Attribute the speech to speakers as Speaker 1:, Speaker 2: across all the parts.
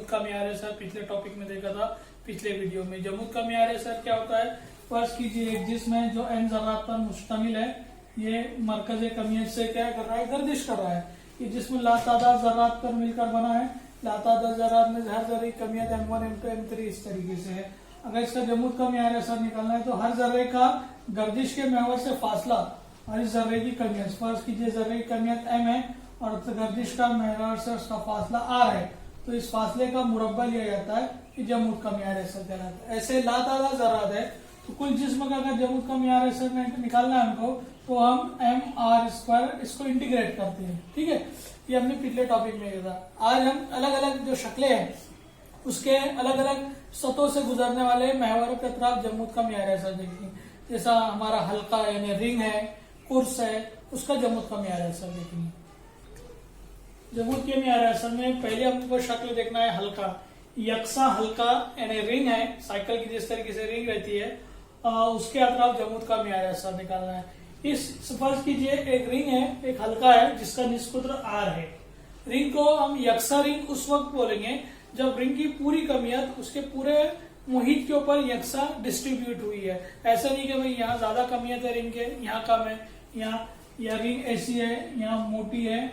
Speaker 1: जमूद का म्यार है सर, पिछले टॉपिक में देखा था पिछले वीडियो में। जमूद का म्यार है सर क्या होता है, फर्ज कीजिए एक जिस्म है जो n ज़रात पर मुश्तमिल है, ये मरकज कमियत से क्या कर रहा है, गर्दिश कर रहा है। ये जिस्म लातादाद ज़रात पर मिलकर बना है, लातादाद ज़रात में हर जर्रे की कमियत m1 m2 m3 इस तरीके से है। अगर इसका जमूद का म्यार है सर निकालना है तो हर जर्रे का गर्दिश के महवर से फासला और इस जर्रे की कमियत, फर्ज कीजिए जर्रे की कमियत m है और गर्दिश का महवर से उसका फासला r है, तो इस फासले का मुरब्बा लिया जाता है, ये जमूद का म्यार ऐसा कहलाता है। ऐसे लातादाद ज़रात है तो कुल जिस्म का अगर जमूद का म्यार ऐसा निकालना है हमको तो हम m/2 इसको इंटीग्रेट करते हैं, ठीक है। ये हमने पिछले टॉपिक में किया था। आज हम अलग अलग जो शक्लें हैं उसके अलग अलग सतहों से गुजरने वाले महवर के अतराफ जमूद का म्यार ऐसा देखेंगे। जैसा हमारा हल्का यानी रिंग है, कुर्स है, उसका जमूद का म्यार ऐसा देखेंगे। जमूद के म्यार ऐसा में पहले हमको शक्ल देखना है हल्का, यकसा हल्का यानी रिंग है, साइकिल की जिस तरीके से रिंग रहती है उसके अतराफ जमूद का म्यार ऐसा निकालना है। इस फर्ज कीजिए एक रिंग है, एक हल्का है जिसका निष्कुत्र r है। रिंग को हम यकसा रिंग उस वक्त बोलेंगे जब रिंग की पूरी कमियत उसके पूरे मुहित के ऊपर यकसा डिस्ट्रीब्यूट हुई है। ऐसा नहीं कि भाई यहाँ ज्यादा कमियत है रिंग के, यहाँ कम है, यहाँ या रिंग ऐसी है, यहाँ मोटी है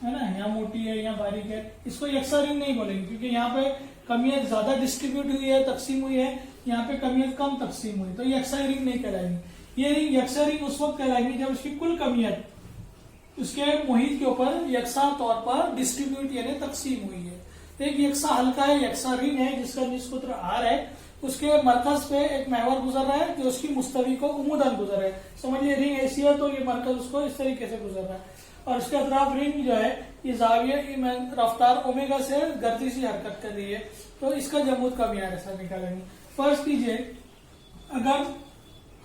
Speaker 1: ना, यहाँ मोटी है, यहाँ बारीक है, इसको यकसा रिंग नहीं बोलेंगे क्योंकि यहाँ पे कमियत ज्यादा डिस्ट्रीब्यूट हुई है, तकसीम हुई है, यहाँ पे कमियत कम तकसीम हुई, तो यकसा रिंग नहीं कहलाएंगी। ये रिंग यकसा रिंग उस वक्त कहलाएंगी जब उसकी कुल कमियत उसके मुहित के ऊपर यकसा तौर पर डिस्ट्रीब्यूट यानी तकसीम हुई है। एक यकसा हल्का है, यकसा रिंग है जिसका निष्कुत्र r है, उसके मरकज पे एक महवर गुजर रहा है जो उसकी मुस्तवी को उमूदन गुजर रहा है। समझिए रिंग ऐसी है तो ये मरकज उसको इस तरीके से गुजर रहा है और इसके अतराफ रिंग जो है ये जाविया रफ्तार ओमेगा से गर्दिशी हरकत कर रही है, तो इसका जमूद का म्यार ऐसा निकालेंगे। फर्ज कीजिए अगर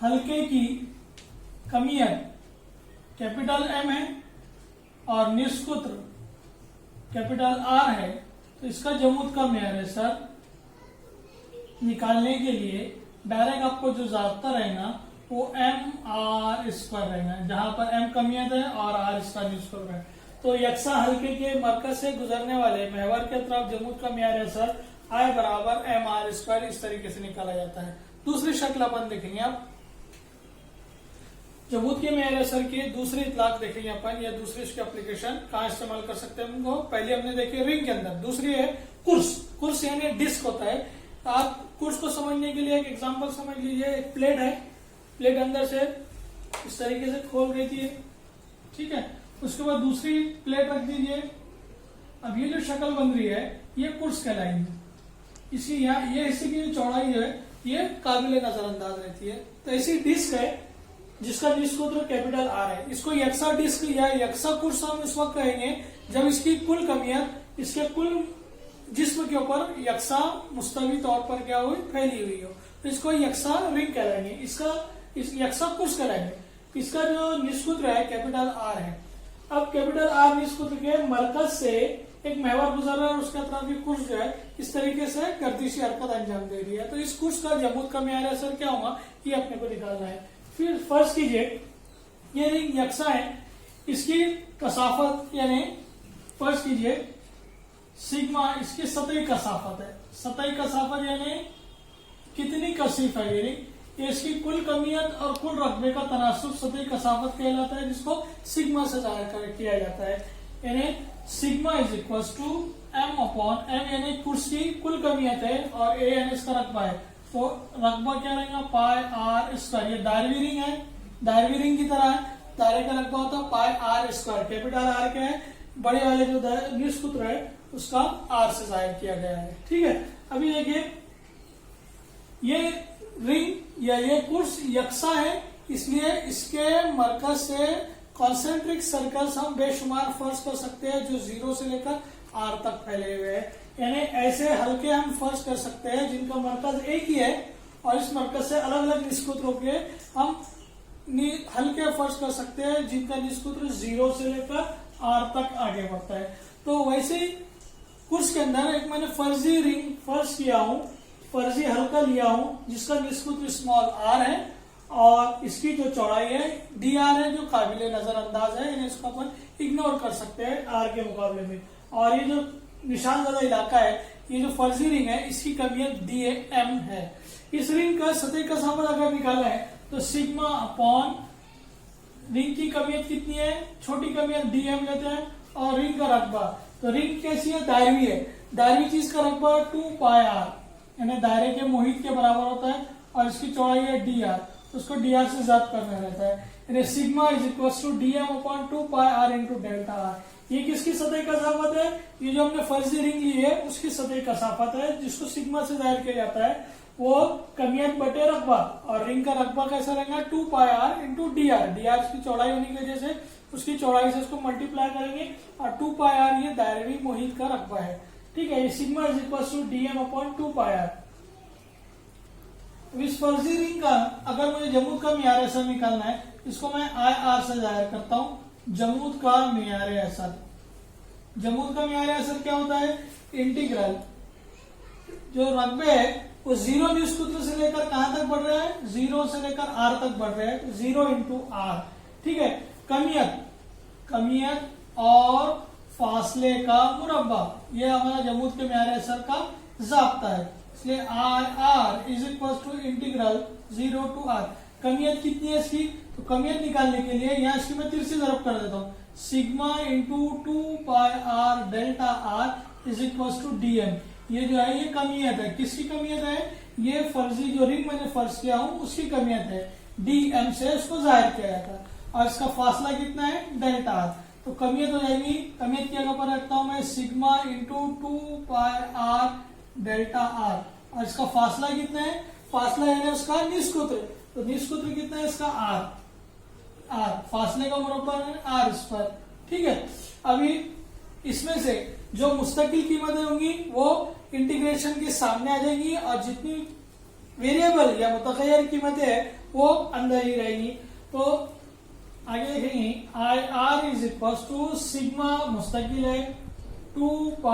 Speaker 1: हल्के की कमियत कैपिटल M है और निष्कुत्र कैपिटल R है तो इसका जमूद का म्यार है सर निकालने के लिए डायरेक्ट आपको जो ज़ाब्ता रहेगा वो m/2 रहेगा, जहां पर m कमियत है और r इसका निष्कुत्र है। तो यकसा हल्के के मरकज से गुजरने वाले महवर के तरफ जमूद का म्यार है सर I बराबर m/2 इस तरीके से निकाला जाता है। दूसरी शक्ल अपन देखेंगे, आप जमूद के म्यार असर की दूसरी इतलाक देखेंगे अपन, या दूसरी इसकी एप्लीकेशन कहाँ इस्तेमाल कर सकते हैं उनको। पहले हमने देखी रिंग के अंदर, दूसरी है कुर्स। कुर्स यानी डिस्क होता है। आप कुर्स को समझने के लिए एक एग्जांपल समझ लीजिए, एक प्लेट है, प्लेट अंदर से इस तरीके से खोल रही है, ठीक है। उसके बाद दूसरी प्लेट रख दीजिए, अब ये जो शक्ल बन रही है ये कुर्स कहलाएंगी। इसकी यहाँ ये हिस्से की चौड़ाई जो है ये काबिल नजरअंदाज रहती है। तो ऐसी डिस्क है जिसका निष्कुत्र कैपिटल R है, इसको यकसा डिस्क या यकसा कुर्स हम इस वक्त कहेंगे जब इसकी कुल कमियत इसके कुल जिस्म के ऊपर यकसा मुस्तवी तौर पर क्या हुई, फैली हुई हो, तो इसको यकसा रिंग कहलाएंगे, इसका यकसा कुर्स कहलाएंगे। इसका जो निष्कुत्र है कैपिटल R है। अब कैपिटल R निष्कुत्र के मरकज से एक महवर गुजर रहा है और उसके अतराफ ये कुर्स जो है इस तरीके से गर्दिशी हरकत अंजाम दे रही है, तो इस कुर्स का जमूद का म्यार असर क्या होगा ये अपने को निकालना है। फिर फर्ज कीजिए ये रिंग यकसा है, इसकी कसाफत यानी फर्ज कीजिए सिग्मा इसकी सतही कसाफत है। सतही कसाफत यानी कितनी कसीफ है ये रिंग, ये इसकी कुल कमियत और कुल रकबे का तनासुब सतही कसाफत कहलाता है, जिसको सिग्मा से जाहिर किया जाता है। यानी sigma is equal to m/m यानी कुर्स की कुल कमियत है और a यानी इसका रकबा है, तो रकबा क्या रहेगा πr²। ये दायरवी रिंग है, दायरवी रिंग की तरह है, दायरे का रकबा होता है πr²। कैपिटल R क्या है, बड़े वाले जो निष्कुत्र है उसका R से जाहिर किया गया है, ठीक है। अभी देखिए ये रिंग या ये कुर्स यकसा है, इसलिए इसके मरकज से कॉन्सेंट्रिक सर्कल्स हम बेशुमार फर्ज कर सकते हैं जो 0 से लेकर R तक फैले हुए हैं। यानी ऐसे हल्के हम फर्ज कर सकते हैं जिनका मरकज एक ही है और इस मरकज से अलग अलग निष्कुत्रों के हम हल्के फर्ज कर सकते हैं जिनका निष्कुत्र 0 से लेकर R तक आगे बढ़ता है। तो वैसे ही कुर्स के अंदर एक मैंने फर्जी रिंग फर्ज किया हूं, फर्जी हल्का लिया हूं जिसका निष्कुत्र स्मॉल r है और इसकी जो चौड़ाई है dr है जो काबिले नजरअंदाज है, यानी इसको अपन इग्नोर कर सकते हैं r के मुकाबले में। और ये जो निशान ज़्यादा इलाका है, ये जो फर्जी रिंग है इसकी कमियत DM है। इस रिंग का सतह कसाफत अगर निकाला है तो सिग्मा अपॉन रिंग की कमियत कितनी है, छोटी कमियत DM लेते हैं, और रिंग का रकबा, तो रिंग कैसी है, दायरवी है, दायरवी चीज का रकबा 2πr यानी दायरे के मुहित के बराबर होता है, और इसकी चौड़ाई है dr, तो उसको dr से ज़ात करना रहता है, यानी sigma is equal to DM upon 2πr into delta R. ये किसकी सतह कसाफत है, ये जो हमने फर्जी रिंग ली है उसकी सतह कसाफत है, जिसको सिग्मा से जाहिर किया जाता है, वो कमियत बटे रकबा, और रिंग का रकबा कैसा रहेगा 2πr इंटू dr, dr की चौड़ाई होने की वजह से उसकी चौड़ाई से इसको मल्टीप्लाई करेंगे, और 2πr ये दायरवी मुहित का रकबा है, ठीक है। ये sigma is equal to DM upon 2πr। इस फर्जी रिंग का अगर मुझे जमूद का मियार असर निकालना है, इसको मैं IR से जाहिर करता हूं, जमूद का मियार असर। जमूद का मियार असर क्या होता है, इंटीग्रल जो रकबे है वो 0 निष्कुत्र से लेकर कहां तक बढ़ रहा है, 0 से लेकर R तक बढ़ रहा है, 0 इंटू R, ठीक है। कमियत और फासले का मुरब्बा, ये हमारा जमूद के मियार असर का ज़ाब्ता है, इसलिए R is equal to integral 0 to R। कमियत कितनी है इसकी, तो कमियत निकालने के लिए यहाँ इसकी मैं तिरछी ज़रब कर देता हूँ, sigma into 2πr delta R is equal to DM। ये जो है ये कमियत है, किसकी कमियत है, ये फर्जी जो रिंग मैंने फर्ज किया हूं उसकी कमियत है, DM से उसको जाहिर किया जाता है, और इसका फासला कितना है, डेल्टा R। तो कमियत हो जाएगी, कमियत की जगह पर रखता हूं मैं sigma into 2πr delta R, और इसका फासला कितना है, फासला है उसका निष्कुत्र, तो निष्कुत्र कितना है इसका R, फासले का मुरब्बा है R इस पर, ठीक है। अभी इसमें से जो मुस्तकिल कीमतें होंगी वो इंटीग्रेशन के सामने आ जाएंगी, और जितनी वेरिएबल या मुतगय्यर कीमतें हैं वो अंदर ही रहेंगी। तो आगे देखेंगे, IR is equal to sigma मुस्तकिल है, 2π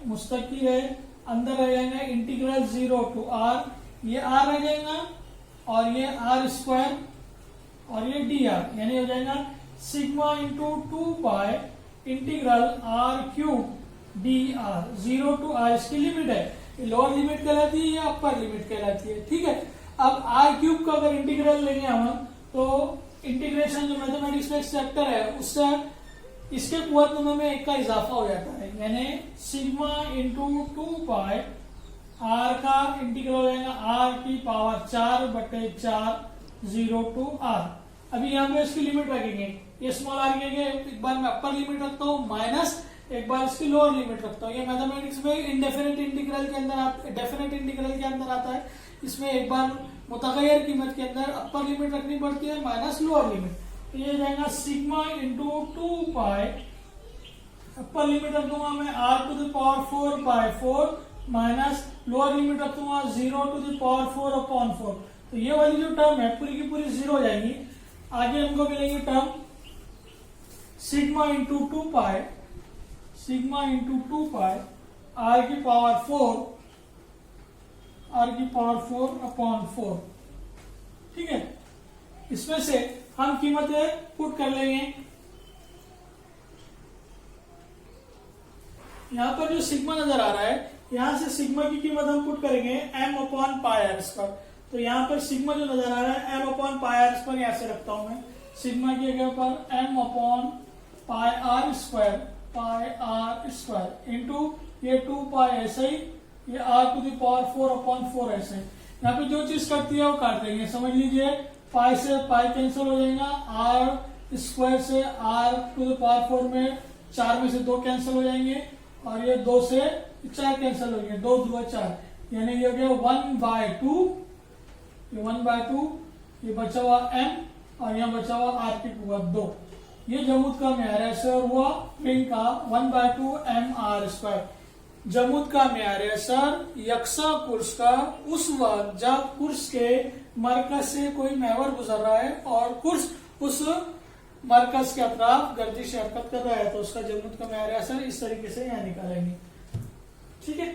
Speaker 1: मुस्तकिल है, अंदर रह जाएगा इंटीग्रल 0 टू R, ये R रह जाएगा, और ये R स्क्वायर, और ये dr, यानी हो जाएगा sigma into 2π integral R³ dr, 0 to R इसकी लिमिट है, लोअर लिमिट कहलाती है या अपर लिमिट कहलाती है, ठीक है। अब R³ का अगर इंटीग्रल लेंगे हम, तो इंटीग्रेशन जो मैथमेटिक्स में चैप्टर है उससे इसके पूर्णतम में एक का इजाफा हो जाता है, यानी सिग्मा इंटू 2π R का इंटीग्रल हो जाएगा R की पावर 4 बटे 4 0 टू R। अभी यहाँ पे इसकी लिमिट रखेंगे, ये स्मॉल r के एक बार मैं अपर लिमिट रखता हूँ माइनस, एक बार इसकी लोअर लिमिट रखता हूँ। ये मैथमेटिक्स में इंडेफिनिट इंटीग्रल के अंदर डेफिनेट इंटीग्रल के अंदर आता है, इसमें एक बार मुतगय्यर कीमत के अंदर अपर लिमिट रखनी पड़ती है माइनस लोअर लिमिट, तो ये जाएगा सिग्मा इंटू 2π, अपर लिमिट रख दूंगा मैं R to the power 4/4 minus lower limit रख दूंगा 0 टू द पावर 4/4, तो ये वाली जो टर्म है पूरी की पूरी 0 हो जाएगी। आगे हमको मिलेगी term sigma into 2π, sigma into 2π R की पावर 4/4, ठीक है। इसमें से हम कीमतें पुट कर लेंगे, यहां पर जो सिग्मा नजर आ रहा है, यहां से सिग्मा की कीमत हम पुट करेंगे m/πr², तो यहाँ पर सिग्मा जो नजर आ रहा है m/πr², यहां से रखता हूं मैं, सिग्मा की जगह पर m/πr² इंटू ये 2π ऐसे ही, ये R टू द पावर 4/4 ऐसे। यहाँ पे जो चीज करती है वो काट देंगे, समझ लीजिए, पाई से पाई कैंसिल हो जाएगा, R² से R टू द पावर 4 में 4 में से 2 कैंसिल हो जाएंगे, और ये 2 से 4 कैंसिल हो जाएंगे, 2 2 4, यानी ये हो गया 1/2, ये 1/2, ये बचा हुआ m, और यहाँ बचा हुआ R की पावर 2। ये जमूद का म्यार असर हुआ रिंग का 1/2 mr²। जमूद का म्यार असर यकसा कुर्स का उस वक्त जब कुर्स के मरकज से कोई महवर गुजर रहा है और कुर्स उस मरकज के अतराफ गर्दिश हरकत कर रहा है, तो उसका जमूद का म्यार असर इस तरीके से यहाँ निकालेंगे, ठीक है।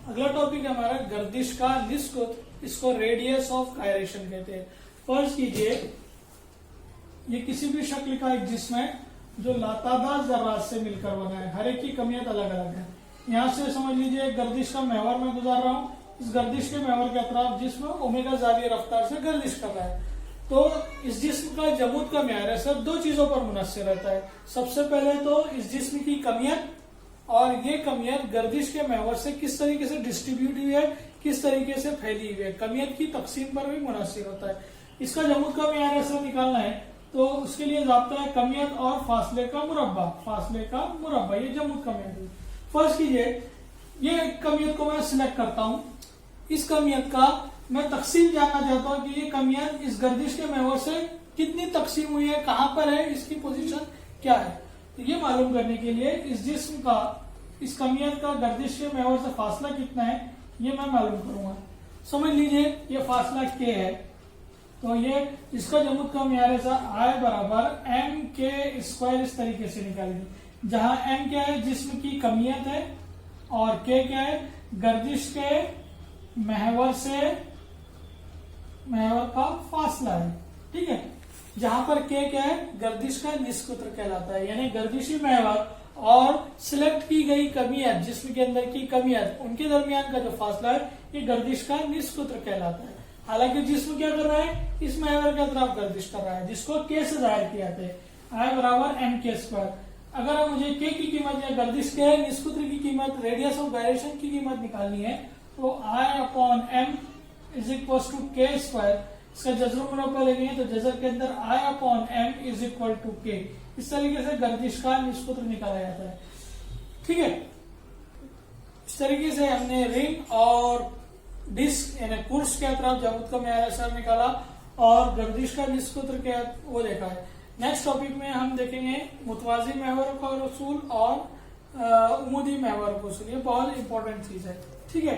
Speaker 1: अगला टॉपिक है हमारा गर्दिश का निस्कुत, इसको रेडियस ऑफ गायरेशन कहते हैं। फर्ज कीजिए ये किसी भी शक्ल का एक जिस्म है जो लातादार जर्रात से मिलकर बना है, हर एक की कमियत अलग अलग है। यहाँ से समझ लीजिए एक गर्दिश का महवर में गुजार रहा हूँ, इस गर्दिश के महवर के अतराफ जिस्म ओमेगा जावी रफ्तार से गर्दिश कर रहा है। तो इस जिस्म का जमूद का म्यार है सर दो चीजों पर मुनस्सिर रहता है। सबसे पहले तो इस जिस्म की कमियत, और ये कमियत गर्दिश के महवर से किस तरीके से डिस्ट्रीब्यूट हुई है, किस तरीके से फैली हुई है, कमियत की तकसीम पर भी मुनस्सिर होता है। इसका जमूद का म्यार ऐसा निकालना है तो उसके लिए जाब्ता है कमियत और फासले का मुरब्बा, फासले का मुरब्बा, ये जमूद का म्यार है। फर्स्ट कीजिए, ये कमियत को मैं सिलेक्ट करता हूं, इस कमियत का मैं तकसीम जानना चाहता हूं कि ये कमियत इस गर्दिश के महवर से कितनी तकसीम हुई है, कहां पर है, इसकी पोजीशन क्या है। तो ये मालूम करने के लिए इस जिस्म का, इस कमियत का गर्दिश के महवर से फासला कितना है ये मैं मालूम करूंगा। समझ लीजिए ये फासला k है, तो ये इसका जमूद का म्यार है I बराबर एम के स्क्वायर, इस तरीके से निकालेंगे, जहां m क्या है जिस्म की कमियत है और k क्या है गर्दिश के महवर से महवर का फासला है। ठीक है, जहां पर k क्या है गर्दिश का निष्कुत्र कहलाता है, यानी गर्दिशी महवर और सिलेक्ट की गई कमियत, जिस्म के अंदर की कमियत, उनके दरमियान का जो फासला है ये गर्दिश का निष्कुत्र कहलाता है। हालांकि जिस्म क्या कर रहा है, इस महवर के अतराफ गर्दिश कर रहा है, जिसको k से जाहिर किया जाता है, I बराबर एम के स्क्वायर। अगर मुझे k की कीमत या गर्दिश के निष्कुत्र की कीमत, रेडियस ऑफ गायरेशन की कीमत निकालनी है, तो I upon M is equal to K square. इसका जजर मुरब्बा लेंगे तो जजर के अंदर I upon M is equal to K. इस तरीके से गर्दिश का निष्कुत्र निकाला जाता है। ठीक है, इस तरीके से हमने रिंग और डिस्क यानी कुर्स के अतराफ जमूद का म्यार असर निकाला और गर्दिश का निष्कुत्र के वो देखा है। नेक्स्ट टॉपिक में हम देखेंगे मुतवाजी महवर का उसूल और उमूदी महवर का उसूल। ये बहुत इंपॉर्टेंट चीज है। ठीक है।